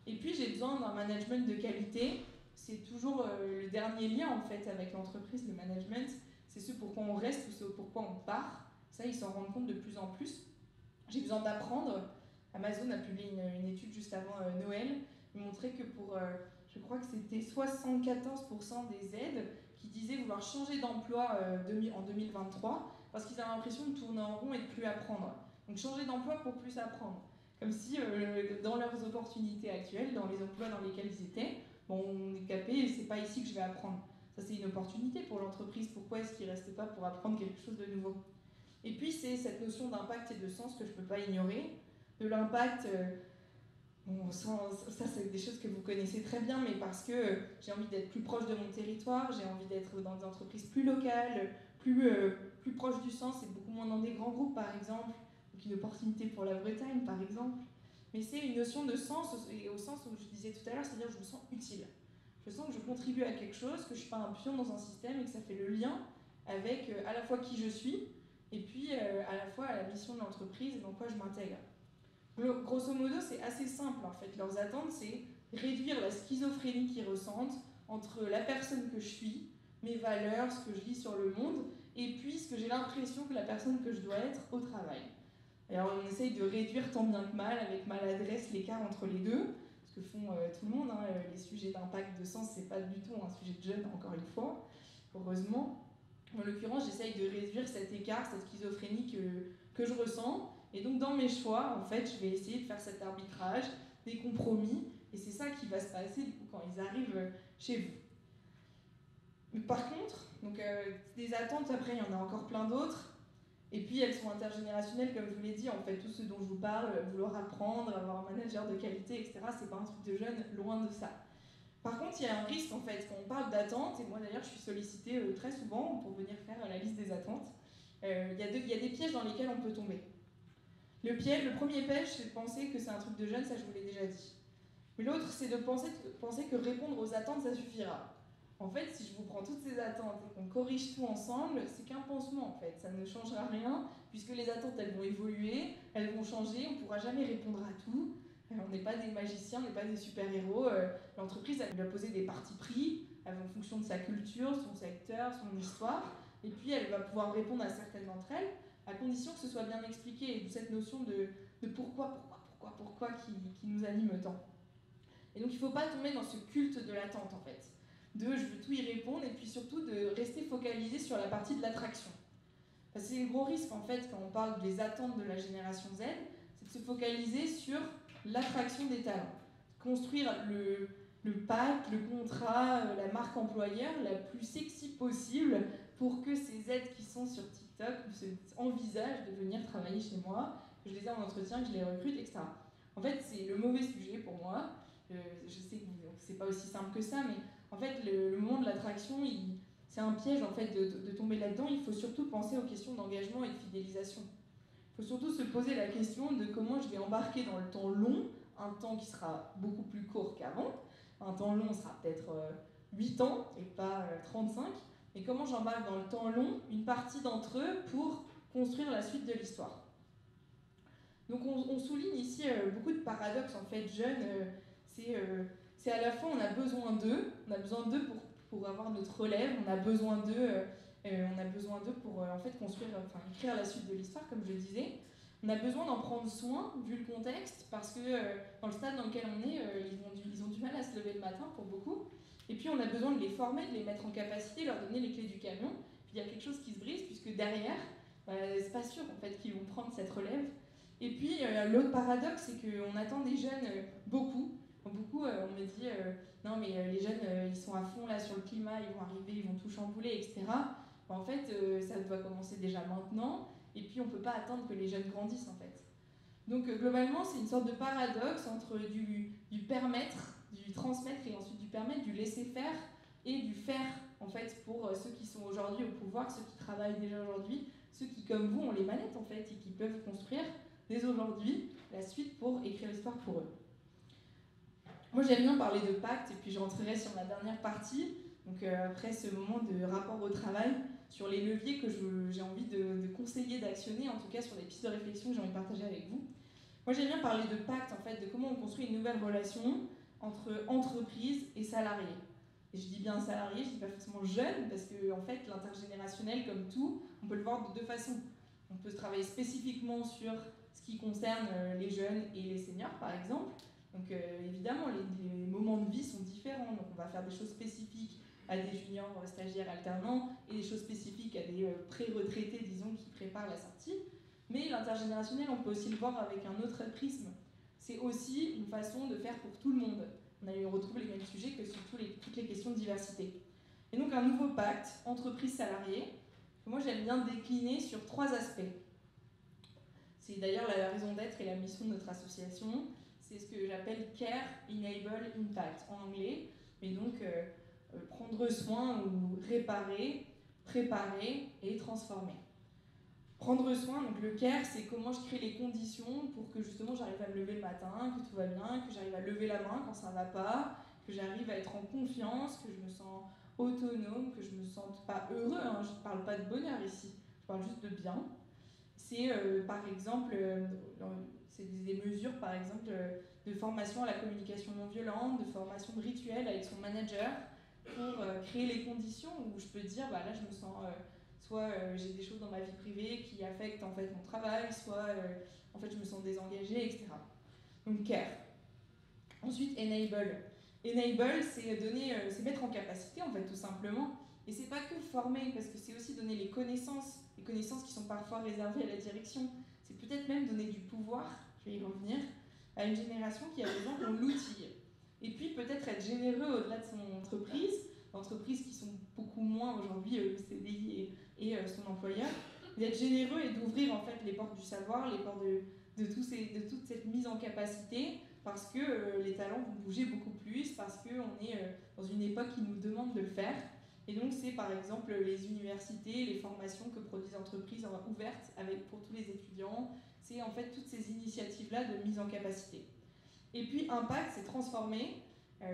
Et puis, j'ai besoin d'un management de qualité. C'est toujours le dernier lien en fait avec l'entreprise, le management. C'est ce pourquoi on reste ou ce pourquoi on part. Ça, ils s'en rendent compte de plus en plus. J'ai besoin d'apprendre. Amazon a publié une étude juste avant Noël. Il montrait que pour, je crois que c'était 74% des aides qui disaient vouloir changer d'emploi en 2023 parce qu'ils avaient l'impression de tourner en rond et de plus apprendre. Donc changer d'emploi pour plus apprendre. Comme si dans leurs opportunités actuelles, dans les emplois dans lesquels ils étaient, bon, on est capé et c'est pas ici que je vais apprendre. Ça, c'est une opportunité pour l'entreprise. Pourquoi est-ce qu'ils ne restent pas pour apprendre quelque chose de nouveau? Et puis, c'est cette notion d'impact et de sens que je ne peux pas ignorer. De l'impact, bon, ça, c'est des choses que vous connaissez très bien, mais parce que j'ai envie d'être plus proche de mon territoire, j'ai envie d'être dans des entreprises plus locales, plus proches du sens et beaucoup moins dans des grands groupes, par exemple. Donc, une opportunité pour la Bretagne, par exemple. Mais c'est une notion de sens, et au sens où je disais tout à l'heure, c'est-à-dire que je me sens utile. Je sens que je contribue à quelque chose, que je ne suis pas un pion dans un système et que ça fait le lien avec à la fois qui je suis et puis à la fois à la mission de l'entreprise et dans quoi je m'intègre. Grosso modo, c'est assez simple en fait. Leurs attentes, c'est réduire la schizophrénie qu'ils ressentent entre la personne que je suis, mes valeurs, ce que je lis sur le monde, et puis ce que j'ai l'impression que la personne que je dois être au travail. Alors on essaye de réduire tant bien que mal, avec maladresse, l'écart entre les deux, ce que font tout le monde. Les sujets d'impact, de sens, c'est pas du tout un sujet de jeune, encore une fois, heureusement. En l'occurrence, j'essaye de réduire cet écart, cette schizophrénie que je ressens. Et donc dans mes choix, en fait, je vais essayer de faire cet arbitrage, des compromis, et c'est ça qui va se passer du coup, quand ils arrivent chez vous. Mais par contre, donc, des attentes, après, il y en a encore plein d'autres. Et puis elles sont intergénérationnelles, comme je vous l'ai dit, en fait, tout ce dont je vous parle, vouloir apprendre, avoir un manager de qualité, etc., c'est pas un truc de jeune, loin de ça. Par contre, il y a un risque, en fait, quand on parle d'attente, et moi d'ailleurs je suis sollicitée très souvent pour venir faire la liste des attentes, il y a des pièges dans lesquels on peut tomber. Le premier piège, c'est de penser que c'est un truc de jeune, ça je vous l'ai déjà dit. Mais l'autre, c'est de penser que répondre aux attentes, ça suffira. En fait, si je vous prends toutes ces attentes et qu'on corrige tout ensemble, c'est qu'un pansement en fait, ça ne changera rien, puisque les attentes elles vont évoluer, elles vont changer, on ne pourra jamais répondre à tout, on n'est pas des magiciens, on n'est pas des super-héros. L'entreprise, elle va poser des partis pris en fonction de sa culture, son secteur, son histoire. Et puis, elle va pouvoir répondre à certaines d'entre elles, à condition que ce soit bien expliqué, et de cette notion de pourquoi qui nous anime tant. Et donc, il ne faut pas tomber dans ce culte de l'attente, en fait. Je veux tout y répondre, et puis surtout de rester focalisé sur la partie de l'attraction. Parce que c'est le gros risque, en fait, quand on parle des attentes de la génération Z, c'est de se focaliser sur l'attraction des talents. Construire le pack, le contrat, la marque employeur la plus sexy possible pour que ces Z qui sont sur TikTok envisagent de venir travailler chez moi, que je les ai en entretien, que je les recrute, etc. En fait, c'est le mauvais sujet pour moi. Je sais que c'est pas aussi simple que ça, mais en fait, le moment de l'attraction, c'est un piège en fait de tomber là-dedans. Il faut surtout penser aux questions d'engagement et de fidélisation. Il faut surtout se poser la question de comment je vais embarquer dans le temps long, un temps qui sera beaucoup plus court qu'avant. Un temps long sera peut-être 8 ans et pas 35. Et comment j'embarque dans le temps long une partie d'entre eux pour construire la suite de l'histoire. Donc on souligne ici beaucoup de paradoxes en fait jeunes. C'est à la fois on a besoin d'eux pour avoir notre relève, on a besoin d'eux pour en fait écrire la suite de l'histoire comme je le disais. On a besoin d'en prendre soin vu le contexte parce que dans le stade dans lequel on est, ils ont du mal à se lever le matin pour beaucoup. Et puis on a besoin de les former, de les mettre en capacité, leur donner les clés du camion. Puis il y a quelque chose qui se brise puisque derrière, c'est pas sûr en fait qu'ils vont prendre cette relève. Et puis l'autre paradoxe, c'est qu'on attend des jeunes beaucoup. On me dit non mais les jeunes ils sont à fond là sur le climat, ils vont arriver, ils vont tout chambouler, etc. En fait ça doit commencer déjà maintenant. Et puis on ne peut pas attendre que les jeunes grandissent en fait. Donc globalement c'est une sorte de paradoxe entre du permettre, du transmettre et ensuite du permettre, du laisser faire et du faire en fait pour ceux qui sont aujourd'hui au pouvoir, ceux qui travaillent déjà aujourd'hui, ceux qui comme vous ont les manettes en fait et qui peuvent construire dès aujourd'hui la suite pour écrire l'histoire pour eux. Moi j'aime bien parler de pacte et puis je rentrerai sur ma dernière partie, donc après ce moment de rapport au travail, sur les leviers que j'ai envie de conseiller, d'actionner, en tout cas sur les pistes de réflexion que j'ai envie de partager avec vous. Moi j'aime bien parler de pacte en fait, de comment on construit une nouvelle relation entre entreprise et salarié. Et je dis bien salarié, je dis pas forcément jeune, parce que en fait l'intergénérationnel comme tout, on peut le voir de deux façons. On peut travailler spécifiquement sur ce qui concerne les jeunes et les seniors par exemple. Donc évidemment les moments de vie sont différents, donc on va faire des choses spécifiques à des juniors stagiaires alternants et des choses spécifiques à des pré-retraités disons qui préparent la sortie. Mais l'intergénérationnel on peut aussi le voir avec un autre prisme. C'est aussi une façon de faire pour tout le monde. On retrouve les mêmes sujets que sur toutes les questions de diversité. Et donc un nouveau pacte entreprise-salarié que moi j'aime bien décliner sur 3 aspects. C'est d'ailleurs la raison d'être et la mission de notre association. C'est ce que j'appelle Care, Enable, Impact en anglais. Mais donc prendre soin ou réparer, préparer et transformer. Prendre soin, donc le care, c'est comment je crée les conditions pour que justement j'arrive à me lever le matin, que tout va bien, que j'arrive à lever la main quand ça ne va pas, que j'arrive à être en confiance, que je me sens autonome, que je ne me sente pas heureux. Hein. Je ne parle pas de bonheur ici, je parle juste de bien. C'est par exemple, c'est des mesures par exemple de formation à la communication non violente, de formation de rituel avec son manager pour créer les conditions où je peux dire bah là je me sens soit j'ai des choses dans ma vie privée qui affectent en fait mon travail, soit en fait je me sens désengagée, etc. Donc care. Ensuite enable. Enable c'est mettre en capacité en fait tout simplement. Et c'est pas que former parce que c'est aussi donner les connaissances qui sont parfois réservées à la direction. C'est peut-être même donner du pouvoir, je vais y revenir, à une génération qui a besoin qu'on l'outille. Et puis peut-être être généreux au-delà de son entreprise, d'entreprises qui sont beaucoup moins aujourd'hui le CDI et son employeur, d'être généreux et d'ouvrir en fait les portes du savoir, les portes de toute cette mise en capacité, parce que les talents vont bouger beaucoup plus, parce qu'on est dans une époque qui nous demande de le faire. Et donc c'est par exemple les universités, les formations que produisent les entreprises ouvertes pour tous les étudiants, c'est en fait toutes ces initiatives-là de mise en capacité. Et puis impact, c'est transformer.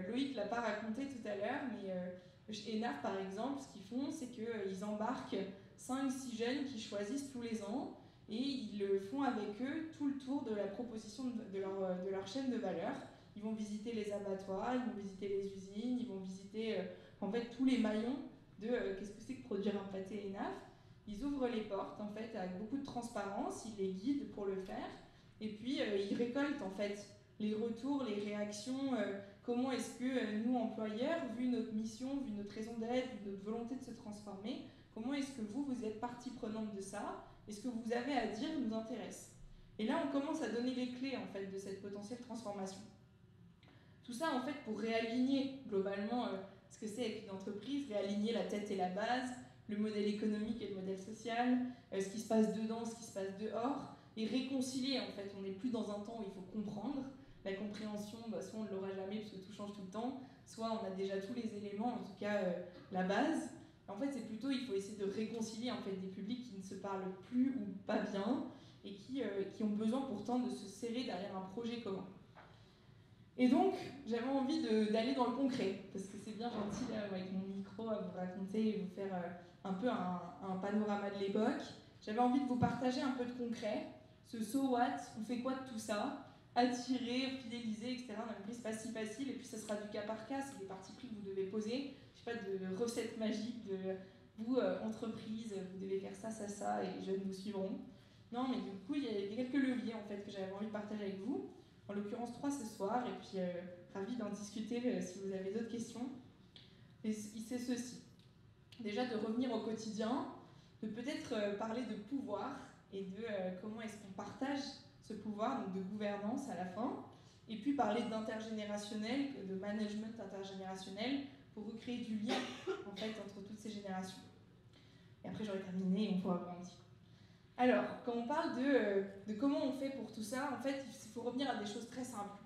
Loïc ne l'a pas raconté tout à l'heure, mais ENAF par exemple, ce qu'ils font, c'est qu'ils embarquent 5-6 jeunes qui choisissent tous les ans et ils le font avec eux tout le tour de la proposition de leur chaîne de valeur. Ils vont visiter les abattoirs, ils vont visiter les usines, ils vont visiter en fait tous les maillons de qu'est-ce que c'est que produire un pâté ENAF. Ils ouvrent les portes en fait avec beaucoup de transparence, ils les guident pour le faire, et puis ils récoltent en fait les retours, les réactions, comment est-ce que nous employeurs, vu notre mission, vu notre raison d'être, vu notre volonté de se transformer, comment est-ce que vous êtes partie prenante de ça, et ce que vous avez à dire nous intéresse. Et là on commence à donner les clés en fait de cette potentielle transformation. Tout ça en fait pour réaligner globalement ce que c'est avec une entreprise, réaligner la tête et la base, le modèle économique et le modèle social, ce qui se passe dedans, ce qui se passe dehors, et réconcilier en fait. On n'est plus dans un temps où il faut comprendre. La compréhension, soit on ne l'aura jamais parce que tout change tout le temps, soit on a déjà tous les éléments, en tout cas la base. En fait, c'est plutôt, il faut essayer de réconcilier en fait, des publics qui ne se parlent plus ou pas bien et qui ont besoin pourtant de se serrer derrière un projet commun. Et donc, j'avais envie d'aller dans le concret, parce que c'est bien gentil là, avec mon micro à vous raconter et vous faire un peu un panorama de l'époque. J'avais envie de vous partager un peu de concret, ce so what, on fait quoi de tout ça, attirer, fidéliser, etc. On a compris, c'est pas si facile, et puis ça sera du cas par cas, c'est des parties pris que vous devez poser. Je sais pas, de recettes magiques, de vous, entreprise, vous devez faire ça, ça, ça, et les jeunes vous suivront. Non, mais du coup, il y a quelques leviers en fait que j'avais envie de partager avec vous. En l'occurrence 3 ce soir, et puis ravi d'en discuter si vous avez d'autres questions. Et c'est ceci. Déjà de revenir au quotidien, de peut-être parler de pouvoir et de comment est-ce qu'on partage ce pouvoir, donc de gouvernance à la fin, et puis parler d'intergénérationnel, de management intergénérationnel, pour recréer du lien en fait entre toutes ces générations. Et après j'aurai terminé et on pourra grandir. Alors, quand on parle de comment on fait pour tout ça, en fait, il faut revenir à des choses très simples.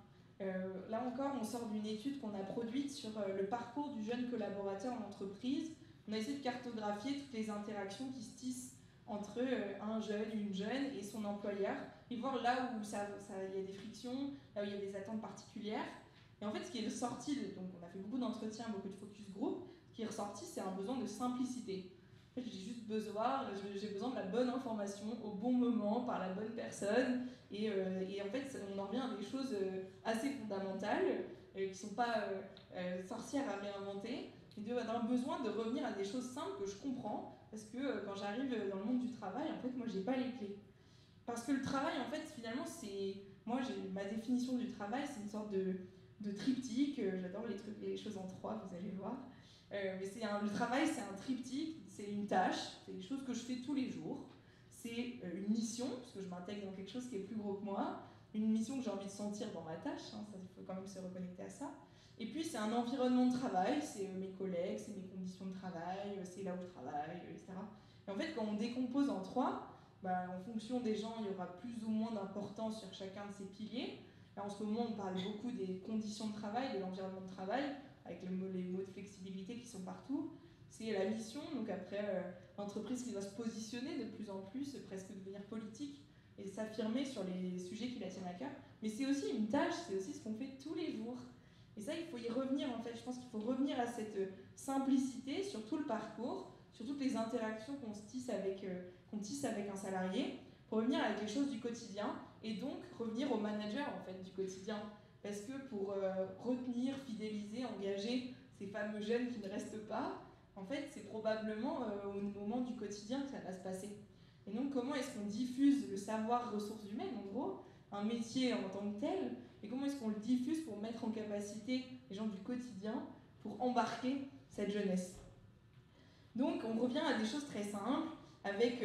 Là encore, on sort d'une étude qu'on a produite sur le parcours du jeune collaborateur en entreprise. On a essayé de cartographier toutes les interactions qui se tissent entre un jeune, une jeune et son employeur, et voir là où il y a des frictions, là où il y a des attentes particulières. Et en fait, ce qui est ressorti, donc on a fait beaucoup d'entretiens, beaucoup de focus group, ce qui est ressorti, c'est un besoin de simplicité. J'ai juste besoin de la bonne information au bon moment par la bonne personne, et en fait on en revient à des choses assez fondamentales qui ne sont pas sorcières à réinventer, et d'un besoin de revenir à des choses simples que je comprends, parce que quand j'arrive dans le monde du travail, en fait moi j'ai pas les clés. Parce que le travail en fait finalement ma définition du travail, c'est une sorte de triptyque, j'adore les choses en 3, vous allez voir. Mais le travail, c'est un triptyque, c'est une tâche, c'est des choses que je fais tous les jours, c'est une mission, parce que je m'intègre dans quelque chose qui est plus gros que moi, une mission que j'ai envie de sentir dans ma tâche, ça, il faut quand même se reconnecter à ça. Et puis c'est un environnement de travail, c'est mes collègues, c'est mes conditions de travail, c'est là où je travaille, etc. Et en fait, quand on décompose en 3, en fonction des gens, il y aura plus ou moins d'importance sur chacun de ces piliers. Là, en ce moment, on parle beaucoup des conditions de travail, de l'environnement de travail, avec les mots de flexibilité qui sont partout. C'est la mission, donc après l'entreprise qui doit se positionner de plus en plus, presque devenir politique, et s'affirmer sur les sujets qui la tiennent à cœur. Mais c'est aussi une tâche, c'est aussi ce qu'on fait tous les jours. Et ça, il faut y revenir en fait. Je pense qu'il faut revenir à cette simplicité sur tout le parcours, sur toutes les interactions qu'on tisse avec un salarié, pour revenir avec les choses du quotidien, et donc revenir au manager en fait du quotidien. Parce que pour retenir, fidéliser, engager ces fameux jeunes qui ne restent pas, en fait, c'est probablement au moment du quotidien que ça va se passer. Et donc, comment est-ce qu'on diffuse le savoir ressources humaines, en gros, un métier en tant que tel, et comment est-ce qu'on le diffuse pour mettre en capacité les gens du quotidien pour embarquer cette jeunesse. Donc, on revient à des choses très simples, avec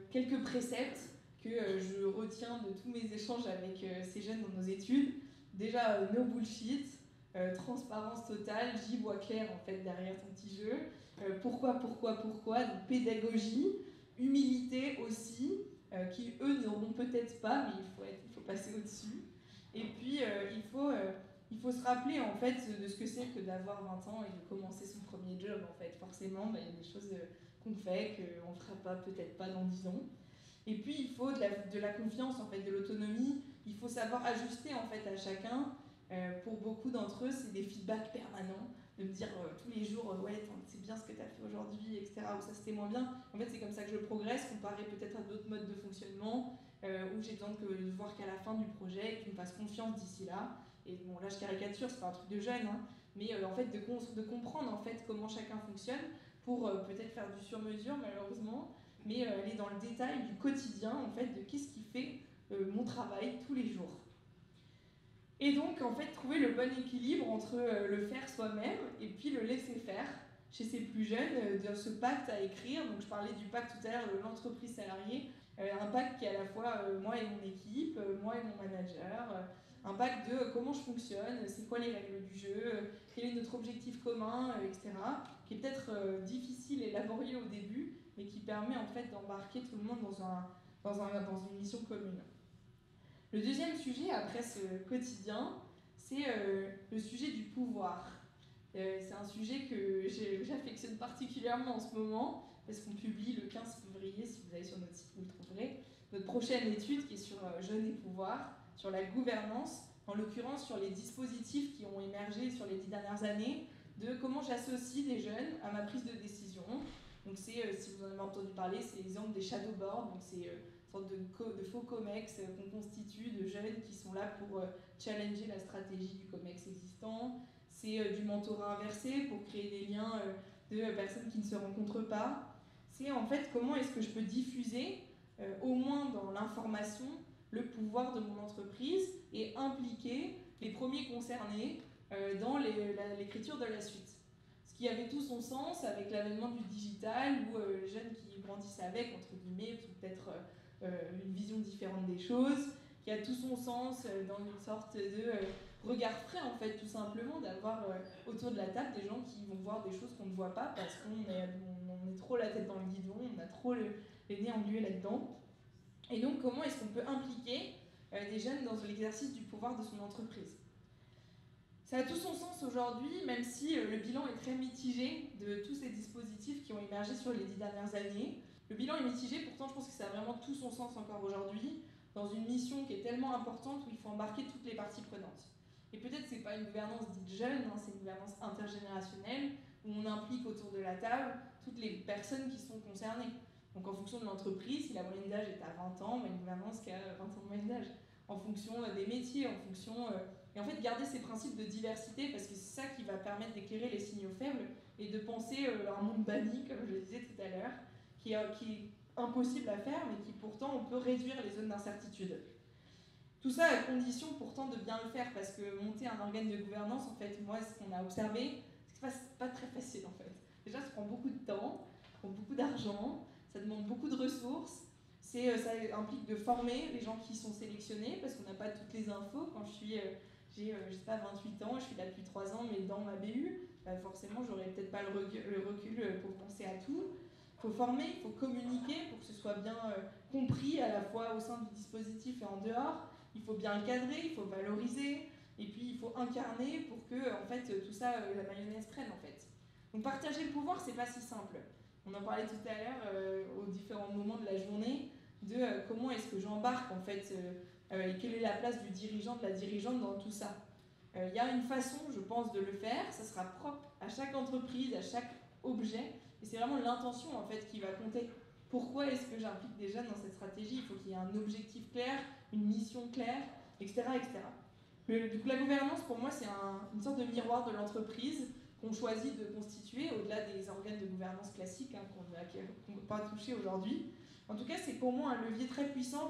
quelques préceptes que je retiens de tous mes échanges avec ces jeunes dans nos études. Déjà, no bullshit, transparence totale, j'y vois clair en fait derrière ton petit jeu. Pourquoi, donc pédagogie, humilité aussi, qui eux n'auront peut-être pas, mais il faut passer au-dessus. Et puis il faut se rappeler en fait de ce que c'est que d'avoir 20 ans et de commencer son premier job en fait. Forcément, il y a des choses qu'on fait, qu'on ne fera pas, peut-être pas dans 10 ans. Et puis il faut de la confiance en fait, de l'autonomie. Il faut savoir ajuster en fait à chacun. Pour beaucoup d'entre eux, c'est des feedbacks permanents, de me dire tous les jours, ouais, c'est bien ce que tu as fait aujourd'hui, etc., ou ça c'était moins bien. En fait, c'est comme ça que je progresse, comparé peut-être à d'autres modes de fonctionnement, où j'ai besoin de voir qu'à la fin du projet, qu'ils me fassent confiance d'ici là. Et bon, là je caricature, c'est pas un truc de jeune, hein, mais en fait de comprendre en fait comment chacun fonctionne pour peut-être faire du sur-mesure malheureusement, mais aller dans le détail du quotidien en fait de qu'est-ce qui fait mon travail tous les jours. Et donc en fait trouver le bon équilibre entre le faire soi-même et puis le laisser faire chez ces plus jeunes, de ce pacte à écrire. Donc je parlais du pacte tout à l'heure de l'entreprise salariée, un pacte qui est à la fois moi et mon équipe, moi et mon manager, un pacte de comment je fonctionne, c'est quoi les règles du jeu, quel est notre objectif commun, etc. Qui est peut-être difficile et laborieux au début, mais qui permet en fait d'embarquer tout le monde dans une mission commune. Le deuxième sujet, après ce quotidien, c'est le sujet du pouvoir. C'est un sujet que j'affectionne particulièrement en ce moment, parce qu'on publie le 15 février, si vous allez sur notre site, vous le trouverez, notre prochaine étude qui est sur jeunes et pouvoir, sur la gouvernance, en l'occurrence sur les dispositifs qui ont émergé sur les 10 dernières années, de comment j'associe des jeunes à ma prise de décision. Donc c'est, si vous en avez entendu parler, c'est l'exemple des shadow boards, donc c'est sorte de faux COMEX qu'on constitue de jeunes qui sont là pour challenger la stratégie du COMEX existant. C'est du mentorat inversé pour créer des liens de personnes qui ne se rencontrent pas. C'est en fait comment est-ce que je peux diffuser, au moins dans l'information, le pouvoir de mon entreprise et impliquer les premiers concernés dans l'écriture de la suite. Ce qui avait tout son sens avec l'avènement du digital, où les jeunes qui grandissent avec, entre guillemets, peut-être une vision différente des choses, qui a tout son sens dans une sorte de regard frais en fait, tout simplement, d'avoir autour de la table des gens qui vont voir des choses qu'on ne voit pas parce qu'on est trop la tête dans le guidon, on a trop les nez englués là-dedans. Et donc comment est-ce qu'on peut impliquer des jeunes dans l'exercice du pouvoir de son entreprise? Ça a tout son sens aujourd'hui, même si le bilan est très mitigé de tous ces dispositifs qui ont émergé sur les 10 dernières années. Le bilan est mitigé, pourtant je pense que ça a vraiment tout son sens encore aujourd'hui, dans une mission qui est tellement importante où il faut embarquer toutes les parties prenantes. Et peut-être que ce n'est pas une gouvernance dite jeune, hein, c'est une gouvernance intergénérationnelle, où on implique autour de la table toutes les personnes qui sont concernées. Donc en fonction de l'entreprise, si la moyenne d'âge est à 20 ans, une gouvernance qui a 20 ans de moyenne d'âge. En fonction des métiers, en fonction... Et en fait, garder ces principes de diversité, parce que c'est ça qui va permettre d'éclairer les signaux faibles et de penser un monde banni, comme je le disais tout à l'heure, qui est impossible à faire, mais qui pourtant, on peut réduire les zones d'incertitude. Tout ça à condition pourtant de bien le faire, parce que monter un organe de gouvernance, en fait, moi, ce qu'on a observé, c'est que c'est pas très facile, en fait. Déjà, ça prend beaucoup de temps, ça prend beaucoup d'argent, ça demande beaucoup de ressources. Ça implique de former les gens qui sont sélectionnés, parce qu'on n'a pas toutes les infos. Quand j'ai, je sais pas, 28 ans, je suis là depuis 3 ans, mais dans ma BU, bah forcément, j'aurais peut-être pas le recul pour penser à tout. Il faut former, il faut communiquer pour que ce soit bien compris à la fois au sein du dispositif et en dehors. Il faut bien le cadrer, il faut valoriser, et puis il faut incarner pour que en fait, tout ça, la mayonnaise prenne en fait. Donc partager le pouvoir, c'est pas si simple. On en parlait tout à l'heure aux différents moments de la journée, de comment est-ce que j'embarque en fait, et quelle est la place du dirigeant, de la dirigeante dans tout ça. Il y a une façon, je pense, de le faire, ça sera propre à chaque entreprise, à chaque objet, et c'est vraiment l'intention en fait qui va compter. Pourquoi est-ce que j'implique des jeunes dans cette stratégie? Il faut qu'il y ait un objectif clair, une mission claire, etc. etc. Du coup, la gouvernance, pour moi, c'est une sorte de miroir de l'entreprise qu'on choisit de constituer, au-delà des organes de gouvernance classiques hein, qu'on ne peut pas toucher aujourd'hui. En tout cas, c'est pour moi un levier très puissant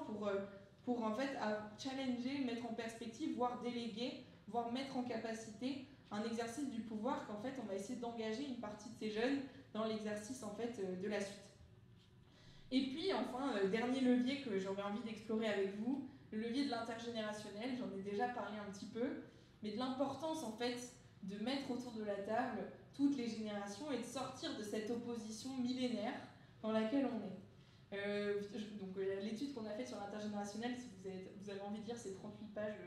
pour en fait challenger, mettre en perspective, voire déléguer, voire mettre en capacité un exercice du pouvoir qu'en fait on va essayer d'engager une partie de ces jeunes dans l'exercice en fait de la suite. Et puis enfin, dernier levier que j'aurais envie d'explorer avec vous, le levier de l'intergénérationnel, j'en ai déjà parlé un petit peu, mais de l'importance en fait de mettre autour de la table toutes les générations et de sortir de cette opposition millénaire dans laquelle on est. Donc l'étude qu'on a faite sur l'intergénérationnel, si vous avez envie de lire, c'est 38 pages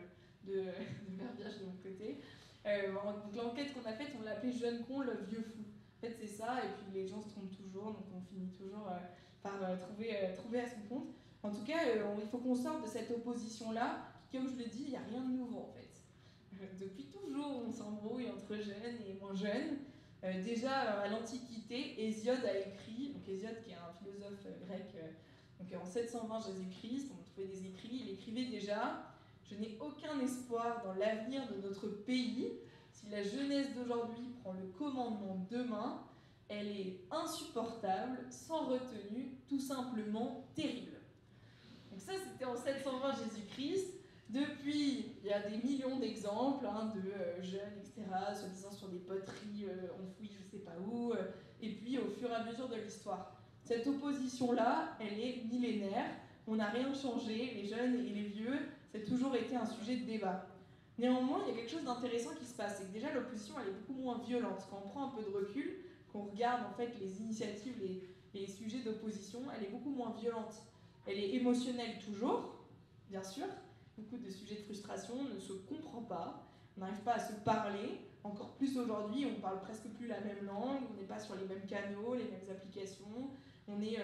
de verbiage de mon côté. Donc l'enquête qu'on a faite, on l'a appelée Jeune con, le vieux fou. En fait c'est ça, et puis les gens se trompent toujours, donc on finit toujours par trouver à son compte. En tout cas, il faut qu'on sorte de cette opposition-là, qui, comme je le dis, il n'y a rien de nouveau en fait. Depuis toujours, s'embrouille entre jeunes et moins jeunes. Déjà à l'Antiquité, Hésiode a écrit, donc Hésiode qui est un philosophe grec, donc en 720 Jésus-Christ, on trouvait des écrits, il écrivait déjà: je n'ai aucun espoir dans l'avenir de notre pays. Si la jeunesse d'aujourd'hui prend le commandement demain, elle est insupportable, sans retenue, tout simplement terrible. Donc ça, c'était en 720 Jésus-Christ. Depuis, il y a des millions d'exemples de jeunes, etc., soi-disant sur des poteries enfouies je ne sais pas où, et puis au fur et à mesure de l'histoire. Cette opposition-là, elle est millénaire, on n'a rien changé, les jeunes et les vieux, ça a toujours été un sujet de débat. Néanmoins, il y a quelque chose d'intéressant qui se passe, c'est que déjà l'opposition, elle est beaucoup moins violente. Quand on prend un peu de recul, qu'on regarde en fait les initiatives, les sujets d'opposition, elle est beaucoup moins violente. Elle est émotionnelle toujours, bien sûr. Beaucoup de sujets de frustration, on ne se comprend pas, on n'arrive pas à se parler. Encore plus aujourd'hui, on ne parle presque plus la même langue, on n'est pas sur les mêmes canaux, les mêmes applications. On est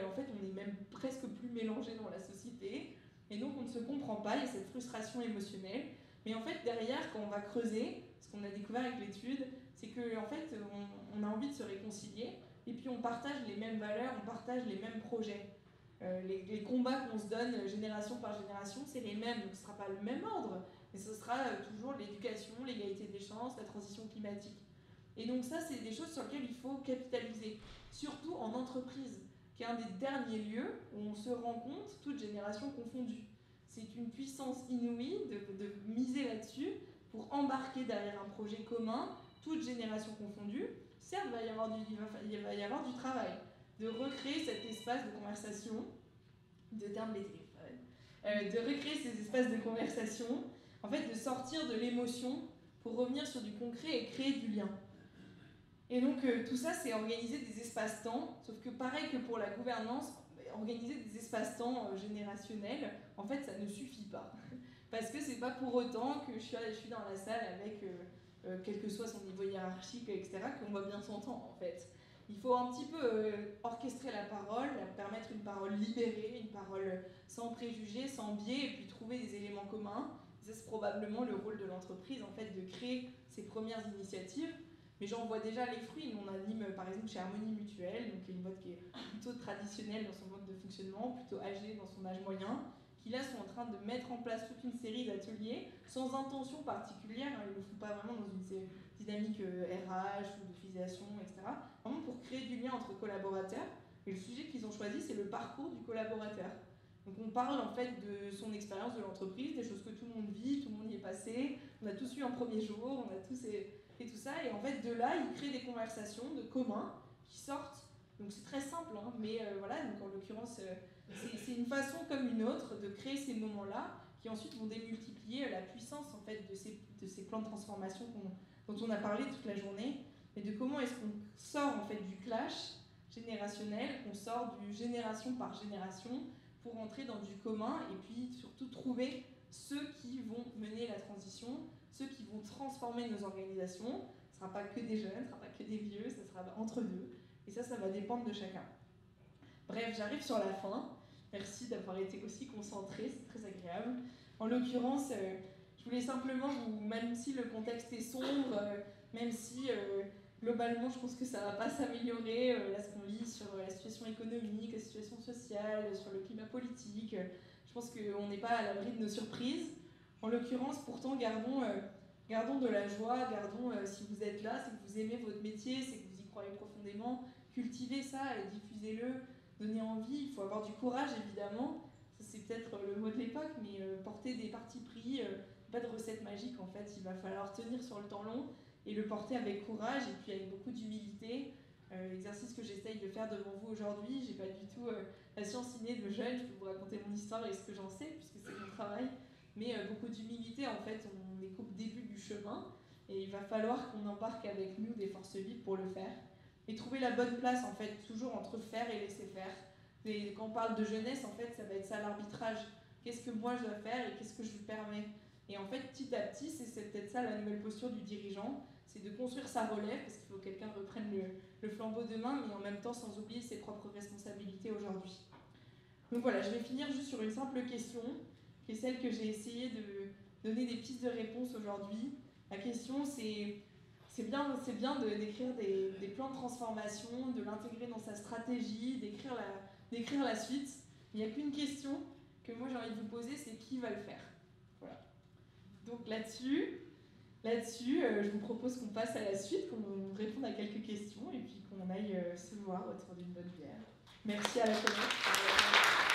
même presque plus mélangés dans la société. Et donc on ne se comprend pas, il y a cette frustration émotionnelle. Mais en fait, derrière, quand on va creuser, ce qu'on a découvert avec l'étude, c'est qu'en fait, on a envie de se réconcilier, et puis on partage les mêmes valeurs, on partage les mêmes projets. Les combats qu'on se donne génération par génération, c'est les mêmes, donc ce ne sera pas le même ordre, mais ce sera toujours l'éducation, l'égalité des chances, la transition climatique. Et donc ça, c'est des choses sur lesquelles il faut capitaliser, surtout en entreprise, qui est un des derniers lieux où on se rend compte, toutes générations confondues. C'est une puissance inouïe de miser là-dessus pour embarquer derrière un projet commun, toutes générations confondues. Certes, il va y avoir du travail, de recréer cet espace de conversation, de termes des téléphones, de recréer ces espaces de conversation, en fait de sortir de l'émotion pour revenir sur du concret et créer du lien. Et donc tout ça, c'est organiser des espaces-temps, sauf que pareil que pour la gouvernance, organiser des espaces-temps générationnels, en fait, ça ne suffit pas. Parce que c'est pas pour autant que je suis dans la salle avec, quel que soit son niveau hiérarchique, etc., qu'on va bien s'entendre, en fait. Il faut un petit peu orchestrer la parole, permettre une parole libérée, une parole sans préjugés, sans biais, et puis trouver des éléments communs. Ça, c'est probablement le rôle de l'entreprise, en fait, de créer ces premières initiatives. Mais j'en vois déjà les fruits. Nous, on anime par exemple chez Harmonie Mutuelle, donc une boîte qui est plutôt traditionnelle dans son mode de fonctionnement, plutôt âgée dans son âge moyen, qui là sont en train de mettre en place toute une série d'ateliers sans intention particulière. Ils ne le font pas vraiment dans une dynamique RH ou de filiation, etc. Vraiment pour créer du lien entre collaborateurs. Et le sujet qu'ils ont choisi, c'est le parcours du collaborateur. Donc on parle en fait de son expérience de l'entreprise, des choses que tout le monde vit, tout le monde y est passé. On a tous eu un premier jour, on a tous et tout ça, et en fait de là ils créent des conversations de commun qui sortent, donc c'est très simple, mais voilà, donc en l'occurrence c'est une façon comme une autre de créer ces moments-là qui ensuite vont démultiplier la puissance en fait de ces plans de transformation dont on a parlé toute la journée, et de comment est-ce qu'on sort en fait du clash générationnel, qu'on sort du génération par génération pour entrer dans du commun, et puis surtout trouver ceux qui vont mener la transition, ceux qui vont transformer nos organisations. Ce ne sera pas que des jeunes, ce ne sera pas que des vieux, ça sera entre deux. Et ça va dépendre de chacun. Bref, j'arrive sur la fin. Merci d'avoir été aussi concentrés, c'est très agréable. En l'occurrence, je voulais simplement même si le contexte est sombre, même si globalement je pense que ça ne va pas s'améliorer, là ce qu'on lit sur la situation économique, la situation sociale, sur le climat politique, je pense qu'on n'est pas à l'abri de nos surprises. En l'occurrence, pourtant, gardons de la joie, si vous êtes là, c'est que vous aimez votre métier, c'est que vous y croyez profondément, cultivez ça et diffusez-le, donnez envie. Il faut avoir du courage, évidemment, ça c'est peut-être le mot de l'époque, mais porter des partis pris, pas de recette magique en fait, il va falloir tenir sur le temps long et le porter avec courage et puis avec beaucoup d'humilité. L'exercice que j'essaye de faire devant vous aujourd'hui, j'ai pas du tout la science innée de jeune, je peux vous raconter mon histoire et ce que j'en sais, puisque c'est mon travail. Mais beaucoup d'humilité, en fait, on est qu'au début du chemin et il va falloir qu'on embarque avec nous des forces vives pour le faire et trouver la bonne place, en fait, toujours entre faire et laisser faire. Et quand on parle de jeunesse, en fait, ça va être ça l'arbitrage. Qu'est-ce que moi je dois faire et qu'est-ce que je lui permets? Et en fait, petit à petit, c'est peut-être ça la nouvelle posture du dirigeant, c'est de construire sa relève, parce qu'il faut que quelqu'un reprenne le flambeau demain, mais en même temps sans oublier ses propres responsabilités aujourd'hui. Donc voilà, je vais finir juste sur une simple question, qui est celle que j'ai essayé de donner des pistes de réponse aujourd'hui. La question, c'est bien d'écrire des plans de transformation, de l'intégrer dans sa stratégie, d'écrire la suite. Il n'y a qu'une question que moi j'ai envie de vous poser, c'est qui va le faire. Voilà. Donc là-dessus, je vous propose qu'on passe à la suite, qu'on réponde à quelques questions et puis qu'on aille se voir autour d'une bonne bière. Merci à la communauté.